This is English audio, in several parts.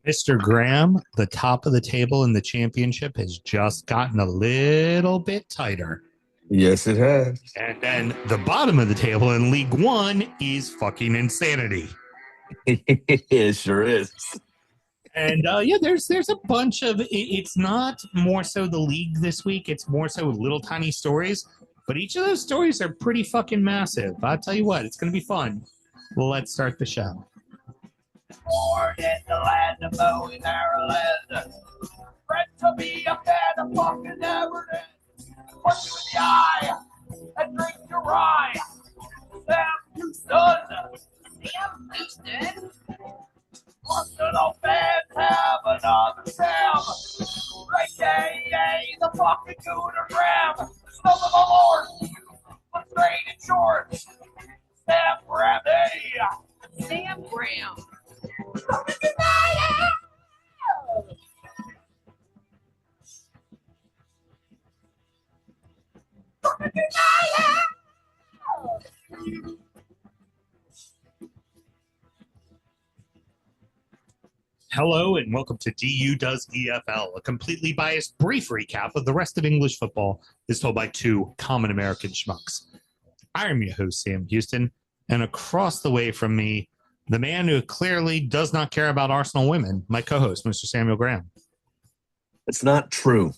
Mr. Graham, the top of the table in the championship has just gotten a little bit tighter. Yes, it has. And then the bottom of the table in League One is fucking insanity. It sure is. And yeah, there's a bunch of it's not more so the league this week, it's more so little tiny stories, but each of those stories are pretty fucking massive. I'll tell you what, it's going to be fun. Well, let's start the show. Born in the land of Bowie, Maryland. Bred to be a fan of fucking Everton. Punch you in the eye and drink your rye. Sam Houston. Sam Houston? Arsenal fans have another Sam. AKA the fucking Gooner Graham. Son of the Lord. But straight and short. Sam Grammy. Sam Graham. Hello and welcome to DU Does EFL, a completely biased brief recap of the rest of English football is told by two common American schmucks. I am your host, Sam Houston, and across the way from me, the man who clearly does not care about Arsenal women, my co-host, Mr. Samuel Graham. It's not true.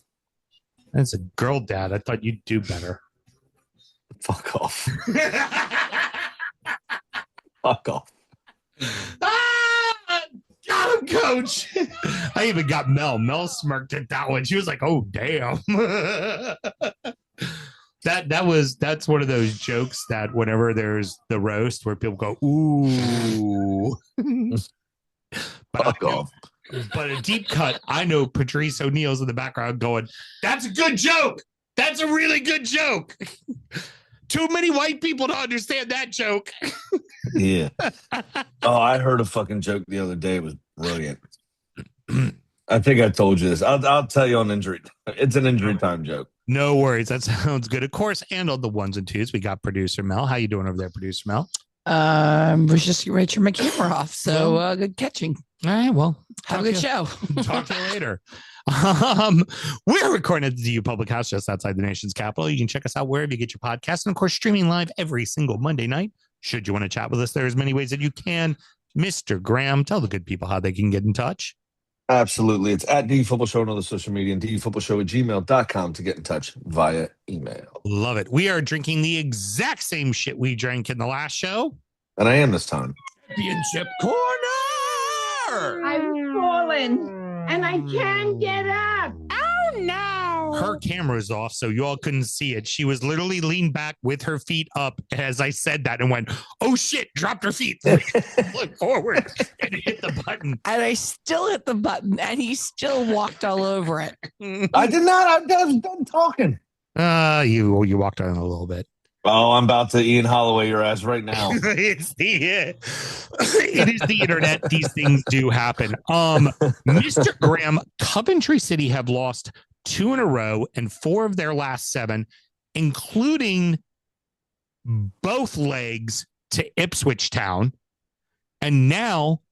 That's a girl dad. I thought you'd do better. Fuck off. Fuck off. Got him, coach. I even got Mel. Mel smirked at that one. She was like, oh, damn. That's one of those jokes that whenever there's the roast where people go, ooh. Fuck off. But a deep cut, I know Patrice O'Neill's in the background going, that's a good joke. That's a really good joke. Too many white people to understand that joke. Yeah. Oh, I heard a fucking joke the other day. It was brilliant. I think I told you this. I'll tell you on injury. It's an injury time joke. No worries. That sounds good. Of course, and on the ones and twos, we got producer Mel. How you doing over there, producer Mel? Was just ready to turn my camera off. So good catching. All right. Well, have a good show. Talk to you later. We're recording at the DU Public House just outside the nation's capital. You can check us out wherever you get your podcast, and of course, streaming live every single Monday night. Should you want to chat with us, there's many ways that you can. Mr. Graham, tell the good people how they can get in touch. Absolutely. It's at DU Football Show on all the social media and dufootballshow@gmail.com to get in touch via email. Love it. We are drinking the exact same shit we drank in the last show. And I am this time. Championship Corner! I've fallen and I can't get up. Oh, no. Her camera is off, so you all couldn't see it. She was literally leaned back with her feet up as I said that and went, oh shit, dropped her feet, looked forward and hit the button. And I still hit the button and he still walked all over it. I did not. I was done talking. You walked on a little bit. Oh, I'm about to Ian Holloway your ass right now. It is the internet. These things do happen. Mr. Graham, Coventry City have lost 2 in a row and 4 of their last 7, including both legs to Ipswich Town, and now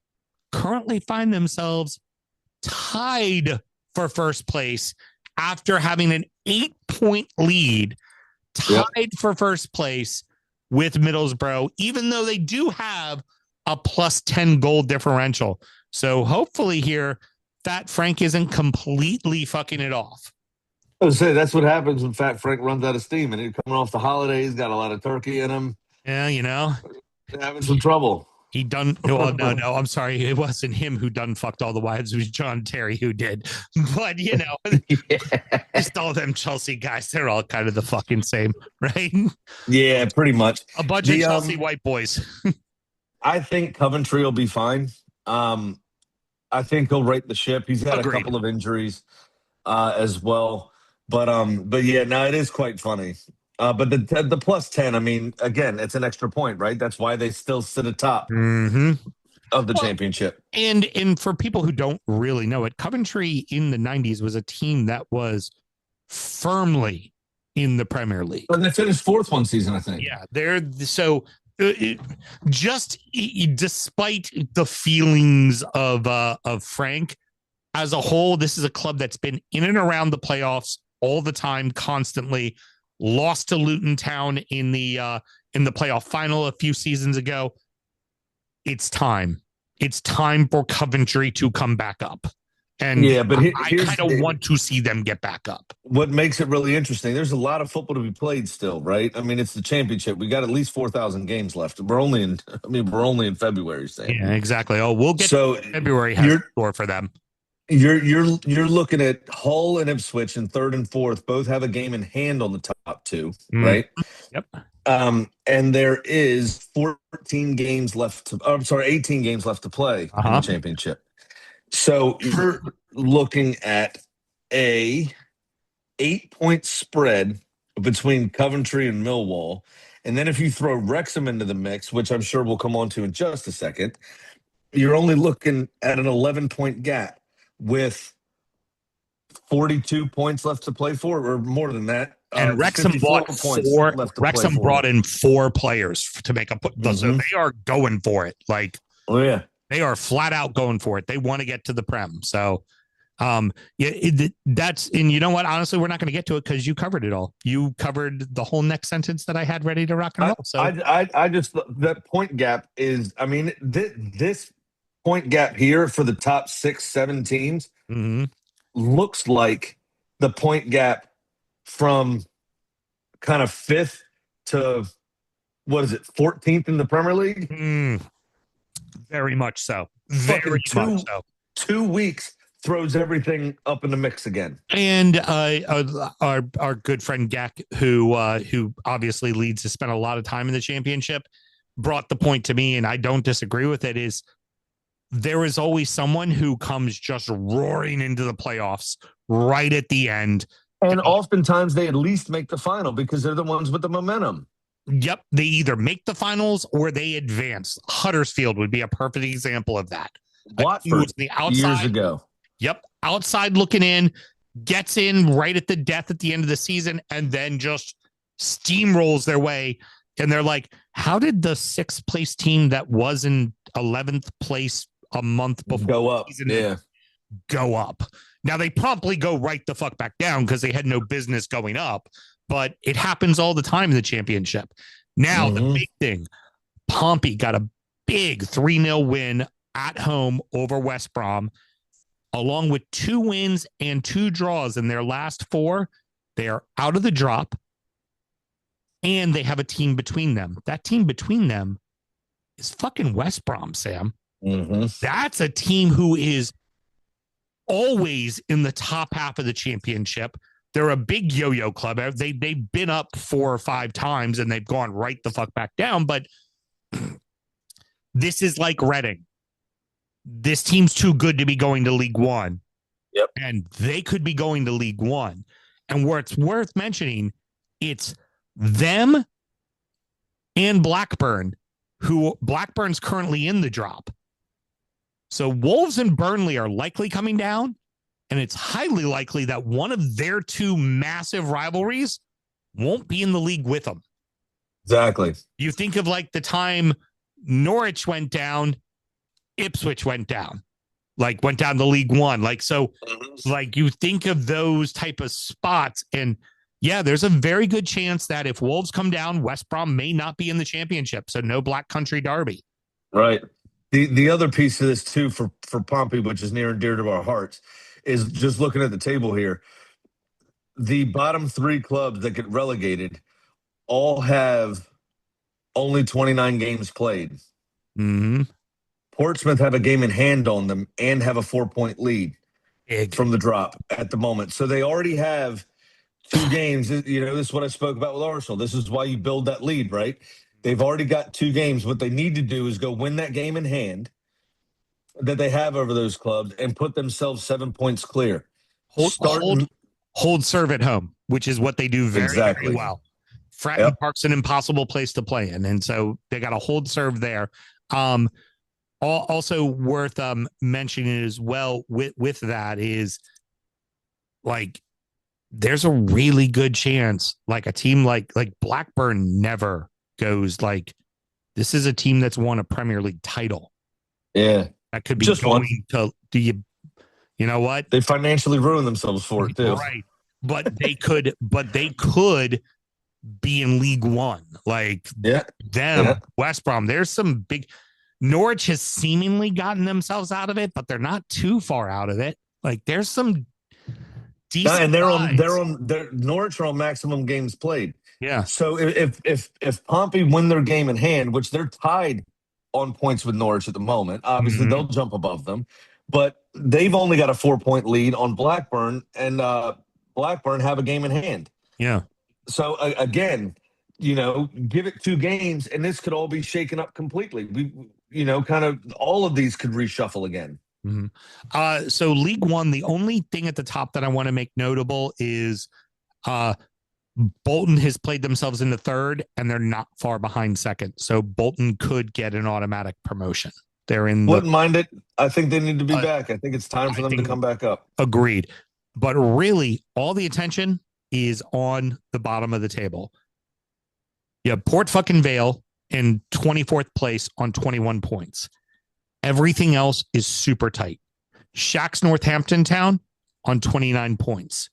currently find themselves tied for first place after having an 8-point lead, tied for first place with Middlesbrough, even though they do have a plus 10 goal differential. So hopefully here, Fat Frank isn't completely fucking it off. I was saying that's what happens when Fat Frank runs out of steam, and he's coming off the holidays, got a lot of turkey in him. Yeah, you know, having some trouble. He done. Well, no. I'm sorry, it wasn't him who done fucked all the wives. It was John Terry who did. But you know, just all them Chelsea guys, they're all kind of the fucking same, right? Yeah, pretty much. A bunch of Chelsea white boys. I think Coventry will be fine. I think he'll right the ship. He's had a couple of injuries as well. But yeah, no, it is quite funny. But the plus 10, I mean, again, it's an extra point, right? That's why they still sit atop of the championship. And for people who don't really know it, Coventry in the 90s was a team that was firmly in the Premier League. But they finished 4th one season, I think. Yeah, they're despite the feelings of Frank, as a whole, this is a club that's been in and around the playoffs all the time, constantly. Lost to Luton Town in the playoff final a few seasons ago. It's time. It's time for Coventry to come back up. And yeah, but I kind of want to see them get back up. What makes it really interesting, there's a lot of football to be played still, right? I mean, it's the championship. We got at least 4,000 games left. We're only in February, Sam. Yeah, exactly. Oh, we'll get February has a score for them. You're looking at Hull and Ipswich in third and fourth. Both have a game in hand on the top two, right? Yep. And there is 18 games left to play in the championship. So you're looking at a 8-point spread between Coventry and Millwall. And then if you throw Wrexham into the mix, which I'm sure we'll come on to in just a second, you're only looking at an 11-point gap with 42 points left to play for, or more than that. And Wrexham brought in 4 players to make a put. So they are going for it. Like, they are flat out going for it. They want to get to the Prem. So, that's, and you know what? Honestly, we're not going to get to it because you covered it all. You covered the whole next sentence that I had ready to rock and roll. So I just, that point gap is, I mean, this point gap here for the top 6-7 teams looks like the point gap from kind of 5th to 14th in the Premier League. Very much so. Very much so. 2 weeks throws everything up in the mix again. And our good friend Gak, who obviously leads to spend a lot of time in the championship, brought the point to me, and I don't disagree with it, is there is always someone who comes just roaring into the playoffs right at the end. And oftentimes they at least make the final because they're the ones with the momentum. Yep. They either make the finals or they advance. Huddersfield would be a perfect example of that. Watford the outside, years ago. Yep. Outside looking in, gets in right at the death at the end of the season, and then just steamrolls their way. And they're like, how did the 6th place team that was in 11th place a month before go up? Go up. Now they promptly go right the fuck back down because they had no business going up, but it happens all the time in the championship. Now the big thing, Pompey got a big 3-0 win at home over West Brom, along with 2 wins and 2 draws in their last 4. They are out of the drop, and they have a team between them. That team between them is fucking West Brom, Sam. That's a team who is always in the top half of the championship. They're a big yo-yo club. They've been up 4 or 5 times, and they've gone right the fuck back down. But this is like Reading. This team's too good to be going to League One. Yep. And they could be going to League One. And where it's worth mentioning, it's them and Blackburn, who Blackburn's currently in the drop. So Wolves and Burnley are likely coming down, and it's highly likely that one of their 2 massive rivalries won't be in the league with them. Exactly. You think of like the time Norwich went down, Ipswich went down to League One. Like, so like you think of those type of spots, and yeah, there's a very good chance that if Wolves come down, West Brom may not be in the championship. So no Black Country Derby. Right. The other piece of this too for Pompey, which is near and dear to our hearts, is just looking at the table here. The bottom 3 clubs that get relegated all have only 29 games played. Portsmouth have a game in hand on them and have a 4-point lead from the drop at the moment. So they already have 2 games. You know, this is what I spoke about with Arsenal. This is why you build that lead, right? They've already got 2 games. What they need to do is go win that game in hand that they have over those clubs and put themselves 7 points clear. Hold serve at home, which is what they do very well. Fratton Park's an impossible place to play in, and so they got a hold serve there. Also worth mentioning as well with that is, like, there's a really good chance, like a team like Blackburn never goes like This is a team that's won a Premier League title. Yeah. That could be Just going one. to, you know what? They financially ruined themselves for it too. Right. But they could be in League One. Like West Brom. There's some big. Norwich has seemingly gotten themselves out of it, but they're not too far out of it. Like there's some decent. And Norwich are on maximum games played. Yeah. So if Pompey win their game in hand, which they're tied on points with Norwich at the moment, obviously they'll jump above them, but they've only got a 4-point lead on Blackburn, and Blackburn have a game in hand. Yeah. So again, give it 2 games, and this could all be shaken up completely. Kind of all of these could reshuffle again. Mm-hmm. So League One, the only thing at the top that I want to make notable is Bolton has played themselves into third, and they're not far behind second. So Bolton could get an automatic promotion. They're in. Wouldn't mind it. I think they need to be back. I think it's time for them to come back up. Agreed. But really, all the attention is on the bottom of the table. You have Port fucking Vale in 24th place on 21 points. Everything else is super tight. Shaxs Northampton Town on 29 points.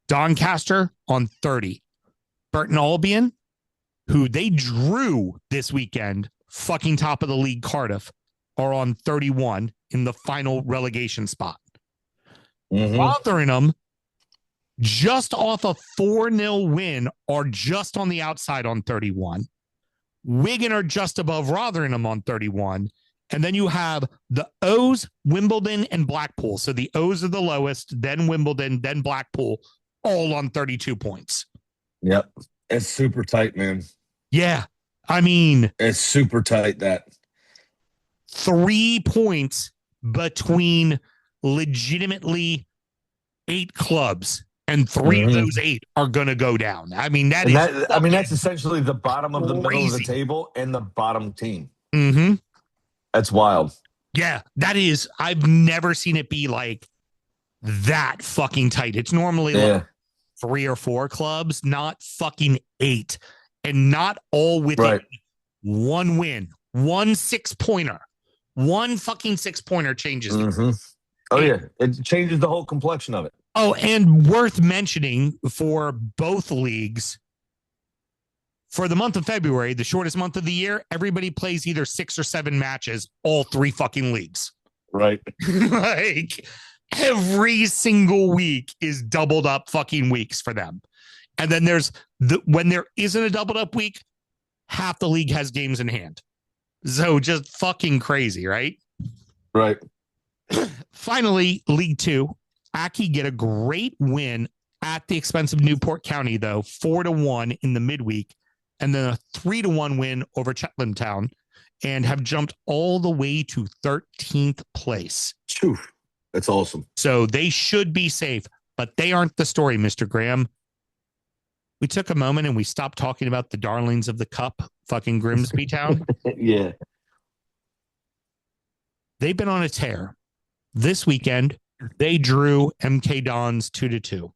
Doncaster on 30. Burton Albion, who they drew this weekend, fucking top of the league Cardiff, are on 31 in the final relegation spot. Rotherham, just off a 4-0 win, are just on the outside on 31. Wigan are just above Rotherham on 31. And then you have the O's, Wimbledon, and Blackpool. So the O's are the lowest, then Wimbledon, then Blackpool, all on 32 points. Yep. It's super tight, man. Yeah. I mean, it's super tight, that 3 points between legitimately 8 clubs, and 3 of those 8 are going to go down. I mean, that's essentially the bottom of the middle of the table and the bottom team. Mm-hmm. That's wild. Yeah, that is. I've never seen it be like that fucking tight. It's normally like 3 or 4 clubs, not fucking 8, and not all within one win, 1 6-pointer. 1 fucking 6-pointer changes. It changes the whole complexion of it. Oh, and worth mentioning for both leagues, for the month of February, the shortest month of the year, everybody plays either 6 or 7 matches, all 3 fucking leagues. Right. Like every single week is doubled up fucking weeks for them. And then when there isn't a doubled up week, half the league has games in hand. So just fucking crazy, right? Right. Finally, League Two, Accy get a great win at the expense of Newport County, though, 4-1 in the midweek, and then a 3-1 win over Cheltenham Town, and have jumped all the way to 13th place. Phew. That's awesome. So they should be safe, but they aren't the story, Mr. Graham. We took a moment and we stopped talking about the darlings of the cup, fucking Grimsby Town. Yeah. They've been on a tear. This weekend, they drew MK Dons 2-2.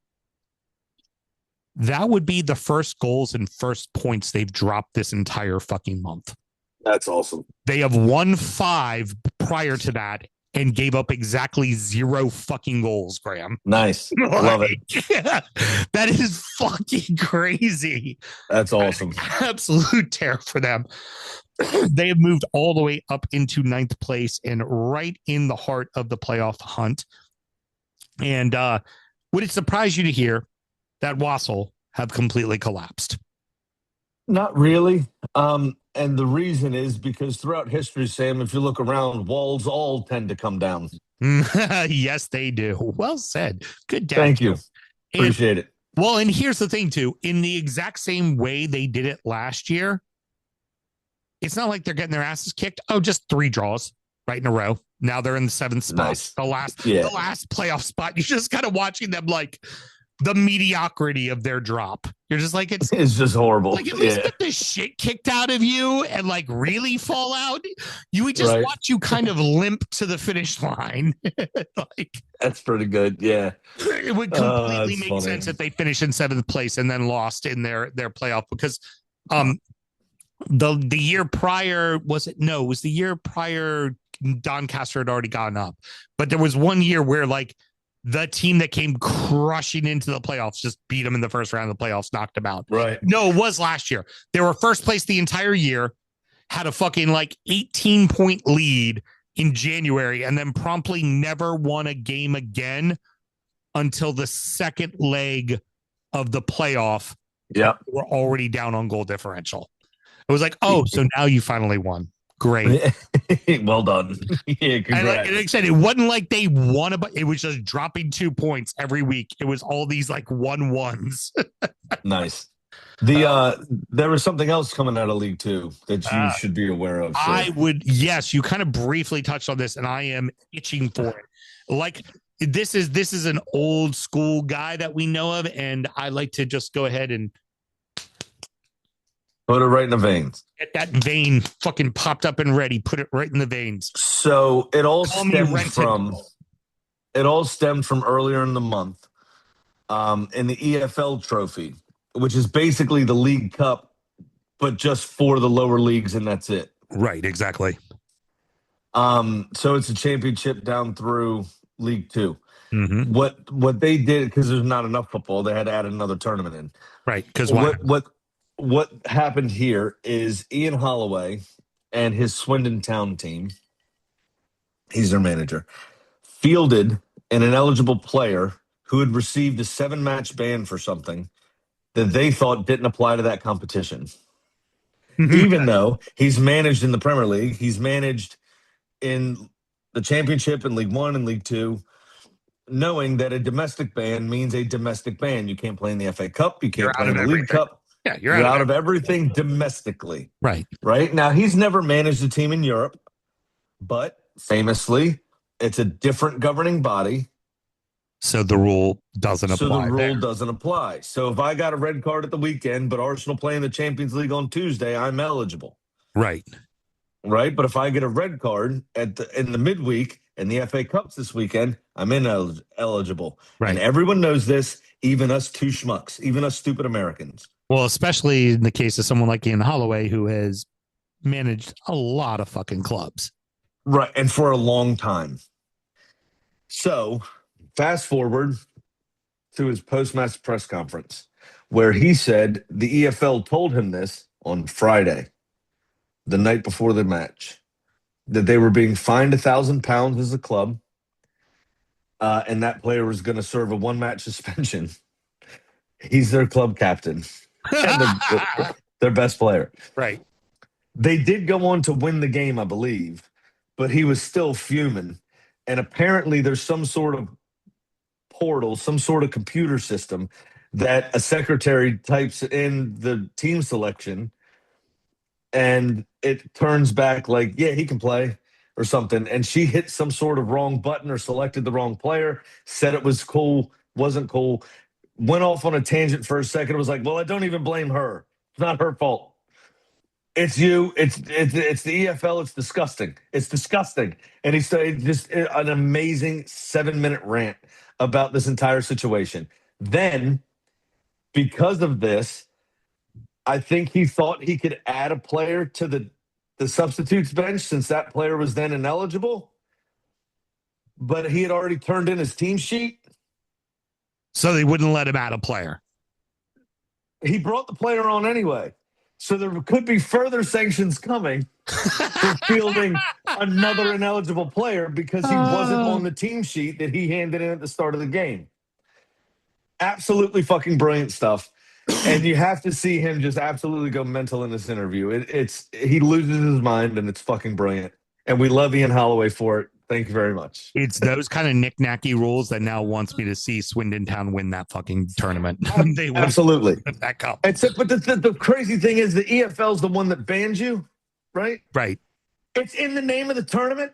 That would be the first goals and first points they've dropped this entire fucking month. That's awesome. They have won 5 prior to that and gave up exactly 0 fucking goals, Graham. Nice. Love it. That is fucking crazy. That's awesome. Absolute tear for them. They have moved all the way up into 9th place and right in the heart of the playoff hunt. And would it surprise you to hear that Walsall have completely collapsed? Not really. And the reason is because throughout history, Sam, if you look around, walls all tend to come down. Yes, they do. Well said. Good. Thank you. Appreciate it. Well, and here's the thing, too. In the exact same way they did it last year, it's not like they're getting their asses kicked. Oh, just 3 draws right in a row. Now they're in the 7th spot. Nice. The last playoff spot. You're just kind of watching them like the mediocrity of their drop. You're just like, it's just horrible. Like, at least get the shit kicked out of you and like really fall out. You would just watch you kind of limp to the finish line. Like, that's pretty good. Yeah. It would completely make sense if they finished in 7th place and then lost in their playoff, because The year prior, was it? No, it was the year prior. Doncaster had already gone up, but there was one year where like the team that came crushing into the playoffs just beat them in the first round of the playoffs, knocked them out. Right. No, it was last year. They were first place the entire year, had a fucking like 18-point lead in January, and then promptly never won a game again until the second leg of the playoff. Yep. We're already down on goal differential. It was like, oh, so now you finally won. Great. Well done. Yeah, congrats. And like I said, it wasn't like they won, but it was just dropping 2 points every week. It was all these like 1-1s. Nice. There was something else coming out of League Two that you should be aware of. Sir. Yes, you kind of briefly touched on this, and I am itching for it. Like this is an old school guy that we know of, and I like to just go ahead and put it right in the veins. Get that vein fucking popped up and ready. Put it right in the veins. So it all stemmed from earlier in the month in the EFL Trophy, which is basically the League Cup, but just for the lower leagues, and that's it. Right, exactly. So it's a championship down through League Two. Mm-hmm. What they did, because there's not enough football, they had to add another tournament in. Right, because what happened here is Ian Holloway and his Swindon Town team, he's their manager, fielded an ineligible player who had received a 7-match ban for something that they thought didn't apply to that competition. Even though he's managed in the Premier League, he's managed in the Championship in League One and League Two, knowing that a domestic ban means a domestic ban. You can't play in the FA Cup. You can't play in the League Cup. Yeah, you're out of everything domestically. Right. Right. Now, he's never managed a team in Europe, but famously, it's a different governing body. So the rule doesn't apply. So the rule doesn't apply. So if I got a red card at the weekend, but Arsenal play in the Champions League on Tuesday, I'm eligible. Right. Right. But if I get a red card in the midweek and the FA Cups this weekend, I'm ineligible. Right. And everyone knows this, even us two schmucks, even us stupid Americans. Well, especially in the case of someone like Ian Holloway, who has managed a lot of fucking clubs. Right. And for a long time. So fast forward to his post-match press conference, where he said the EFL told him this on Friday, the night before the match, that they were being fined £1,000 as a club, and that player was going to serve a 1-match suspension. He's their club captain. And their best player. Right. They did go on to win the game, I believe, but he was still fuming. And apparently there's some sort of portal, some sort of computer system that a secretary types in the team selection, and it turns back like, yeah, he can play or something. And she hit some sort of wrong button or selected the wrong player, said it was cool, wasn't cool. Went off on a tangent for a second. It was like, well, I don't even blame her. It's not her fault. It's you. It's the EFL. It's disgusting. It's disgusting. And he started just an amazing 7-minute rant about this entire situation. Then, because of this, I think he thought he could add a player to the substitutes bench since that player was then ineligible. But he had already turned in his team sheet. So they wouldn't let him add a player. He brought the player on anyway. So there could be further sanctions coming for fielding another ineligible player because he wasn't on the team sheet that he handed in at the start of the game. Absolutely fucking brilliant stuff. And you have to see him just absolutely go mental in this interview. He loses his mind, and it's fucking brilliant. And we love Ian Holloway for it. Thank you very much. It's those kind of knick-knacky rules that now wants me to see Swindon Town win that fucking tournament. They absolutely that cup. But the crazy thing is the EFL is the one that bans you, right? Right. It's in the name of the tournament.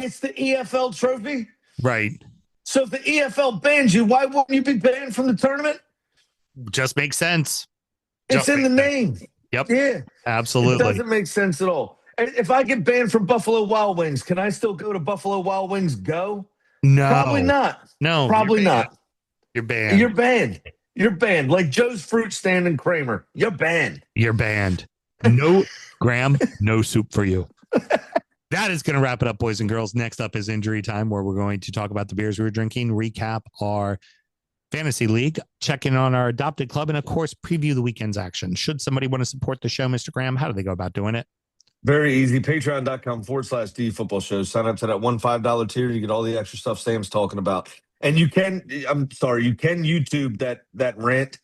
It's the EFL trophy. Right. So if the EFL bans you, why wouldn't you be banned from the tournament? Just makes sense. It's in the name. Yep. Yeah. Absolutely. It doesn't make sense at all. If I get banned from Buffalo Wild Wings, can I still go to Buffalo Wild Wings Go? No. Probably not. No. Probably not. You're banned. You're banned. You're banned. Like Joe's Fruit Stand and Kramer. You're banned. You're banned. No, Graham, no soup for you. That is going to wrap it up, boys and girls. Next up is injury time, where we're going to talk about the beers we were drinking, recap our fantasy league, check in on our adopted club, and of course, preview the weekend's action. Should somebody want to support the show, Mr. Graham, how do they go about doing it? Very easy. Patreon.com/D Football Show. Sign up to that $5 tier. You get all the extra stuff Sam's talking about. And you can YouTube that rant.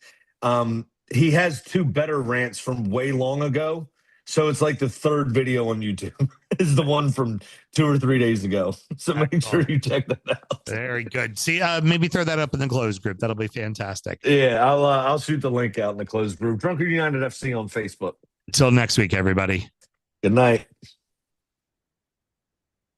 He has 2 better rants from way long ago. So it's like the 3rd video on YouTube is the one from 2 or 3 days ago. So make sure you check that out. Very good. See, maybe throw that up in the closed group. That'll be fantastic. Yeah, I'll shoot the link out in the closed group. Drunkard United FC on Facebook. Until next week, everybody. Good night.